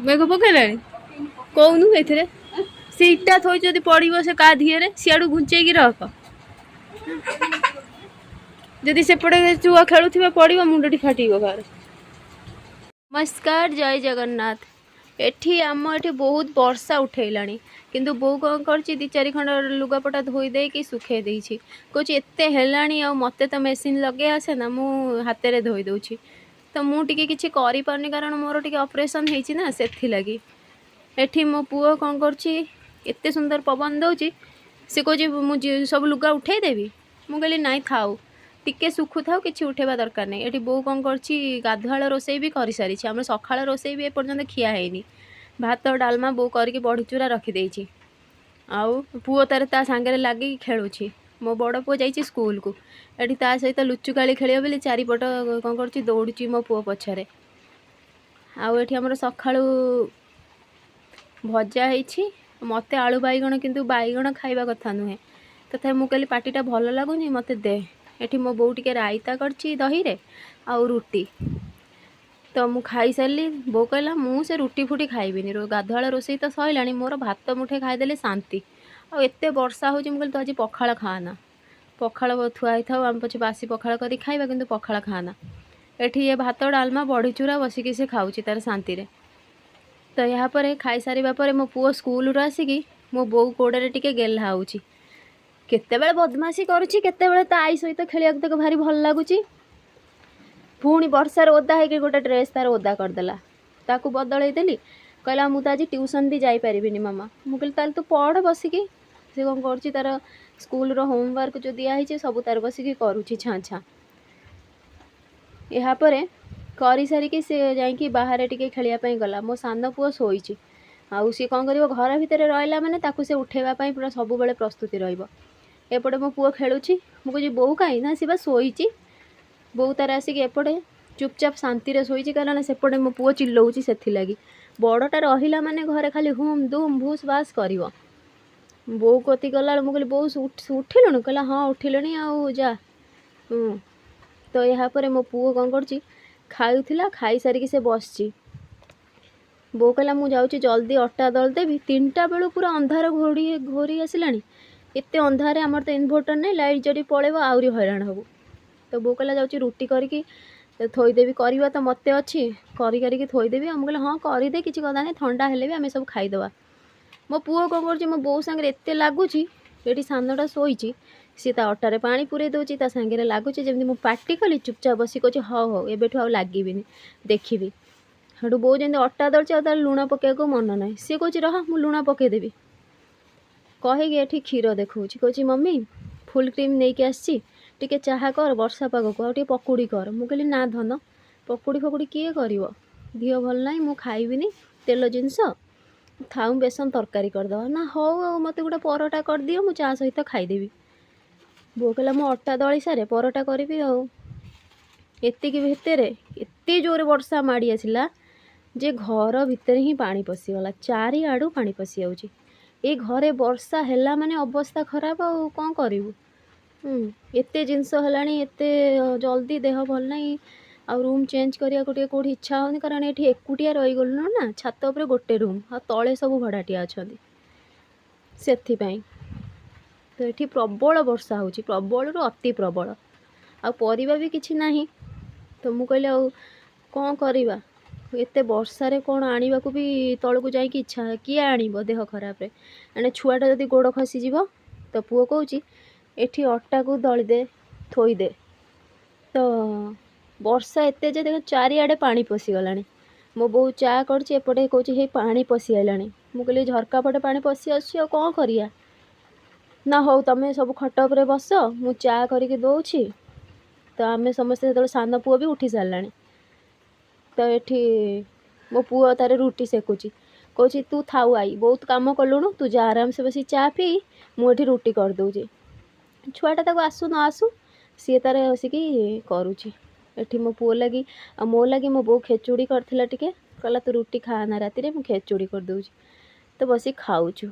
मेघ पकेलानी कौनु एथिरे से इटा थोई जदि पड़िबो से का धिएरे सियाडू घुंचेकी रख जदि सेपटे छुआ खेलुथिबे पड़िबो मुंडटी फाटिबो घर। नमस्कार जय जगन्नाथ। एठी आम एठी बहुत वर्षा उठेलानी किंतु बो कौन करची दी चारि खंड लुगापटा धोई दे कि सुखे देइछि कहूँ एते हेलानी आ मते तो मेसीन लगे आसे ना मु हाथ रे धोई दउछि तो मु टिके किछि करि पारनी कारण मोर टिके ऑपरेशन हेछि ना सेथि लागि। एठी मो पुओ कौन करची एते सुंदर पवन दउछि से कहूँ मु सब लुगा उठे देबी मु कहली नाई थाउ टिके सुखु थाउ किछि उठेबा दरकार नहीं। एठी बो कौन करची गाधुआल रोसई भी करि सारी छी हमर सखाळ रोसई भी एपर्यंत खिया हेनी भात डालमा बो करके बड़ी चूरा रखी देइछि आउ पुओ तार ता सांगे लागी खेलुछि। मो बड़ पुओ जाइछि स्कूल को एठी ता सहित लुचुकाली खेलियो बोली चारिपट कौन करछि दौड़ुछि मो पुओ पछरे। आउ एठी हमर सखाळु भजा हेछि मते आलू बाइगण किंतु बाइगण खाइबा कथा नुहे तथा मु कहली पाटीटा भल लागुनी मते दे। एठी मो बो टिके रायता करछि दही रे आउ रुटी तो मु खाई सारी बो कहला मु से रुटी फुटी खाइबिनी गाधुआल रोसई तो सइलानी मोर भात मुठे खाईदेले शांति आ एते वर्षा होछि मु कहली तो आज पखाळ खाना पखाळ थुआ थाउ आम पछे बासी पखाळ करी खाइबा किंतु पखाळ खाना। एठी ये भात डालमा बड़ी चूरा बसिकी से खाउछि तार शांति रे। तो यहाँ पर खाई सारिबा परे मो पुओ स्कूल रो आसिकी मो बो कोड़े टिके गेल्हा होछि केतेबेले बदमाशी करुछि केतेबेले ता आई सहित खेलिया तक भारी भल लागुछि। पुणी वर्षार ओदा होगी गोटे ड्रेस तार ओदा करदेला ताकू बदल देली कहला मु तो आज ट्यूशन भी जाई परिबिनी मामा मु कहली ताल तू पढ़ बसिकी से कौन करछि तार स्कूल रो होमवर्क जो दिया है सब तार बसिकी करुछि छा छा। यहाँ पर करी सारिकी से जाइकी बाहर टिके खेलिया पई गला मो सान पुओ शोइछि आउ सी कौन करिवो घर भितर रहला माने ताकू से उठेबा पई पूरा सब बेले प्रस्तुति रहिबो। एपटे मो पुओ खेलुछि मु कहछि बोउ काई ना सिबा शोइछि बोउ तार आसिक एपटे चुपचाप शांति रे शोइछि कारण सेपटे मो पुओ चिल्लौछि सेथि लागि बड़टा रहिला माने घरे खाली हुम दुम भूस बास करिवो। बोउ कति गला मु कहली बोउ उठिलुनु कहला हाँ उठिलुनी आउ जा। तो यहाँ पर मो पुओ कौन करछि खाउथिला खाई सारिकी से बसछि बोउ कहला मु जाउछि जल्दी अट्टा दल देबी 3टा बेलू पूरा अंधार घोरी आसिलानी एते अंधारे हमर तो इन्वर्टर नहीं लाइट जड़ी पळेबो आउरी हैरान हबो। तो बो कहला जाउछि रुटी करिकी थोई देबी करवा तो मते अच्छी करिकी थोई देबी हम कहले हाँ करदे किछि कथा नहीं ठंडा हेले भी आमे सब खाईदवा। मो पुओ कौन करछि मो बो संगे एते लागुछि एठी सानटा शोइछि सी ता अट्टारे पानी पुरे दउछि ता संगे लागुछि जेमति मो पाटी कली चुपचाप बसी कहछि हाँ हो एबेठु आ लागिबिनी देखिबी हेडु बो जेमति अट्टा दउछि आ तार लुण पकेको मन नाही सी कहछि रह मु लुण पके देबी कहिकी एठी क्षीर देखौछि कहछि मम्मी फुल क्रीम नेइके आछि टिके चाहा कर वर्षा पाग को आउ पकुड़ी कर मु कहली ना धन पकुड़ी फकुड़ी किए करिवो दिह भल नाही मु खाइबिनी तेल जिनस थाउ बेसन तरकारी करदवा ना हो मते गोटे परोटा कर दियो मु चा सहित खाइदेबी। बो कहला मु अट्टा दली सारे परोटा करिवि आउ एतिकी भितरे एते जोरे वर्षा माड़ी आसिला जे घर भितर ही पानी पशिगला चारि आडू पानी पशि जाउछि ए घरे वर्षा हेला माने अवस्था खराब आउ कौन करिवु। एते जिनस हेलानी एते जल्दी देह भल नहीं आ रूम चेंज करिया को कोठी इच्छा होनी कारण एठी एकुटिया रही गलु ना छात ऊपर गोटे रूम आ तले सब भड़ाटिया अछंती सेथि पई तो एठी प्रबल वर्षा होची प्रबल रो अति प्रबल आ परिबा भी किछि नाही। तो मु कहले आ कौन करिबा एते वर्षा रे कौन आनिबा को भी तळकु जाई कि इच्छा किए आनिबो देह खराब रे एने छुआटा जदी गोड़ खसी जीवो तो पुओ कहूची एठी अट्टा को दली दे थोई दे। तो वर्षा एते जे देख चारिआडे पानी पशिगलानी मो बो चा करछि एपटे कहूची हे पानी पशि आइलानी मु कहली झरका पटे पानी पशि आछि आ कौन करिया ना हो तमे सब खट उपरे बस मु चा करिके दउछि। तो आमे समस्ते तो सान पुओ भी उठी सारलानी तो एठी मो पुओ तारे रुटी सेकुची कहूची तू थाउ आई बहुत काम कलुणु तू जा आराम से बसी चा पी मु एठी रुटी कर दउछि छुआटा ताको आसु न आसु सी तार बसिकी करुछि। एठी मो पुओ लगी आ मो लगी मो बो खेचुड़ी करथिला टिके कहला तू रुटी खाना राति रे मु खेचुड़ी कर दउछि तो बसी खाउछु।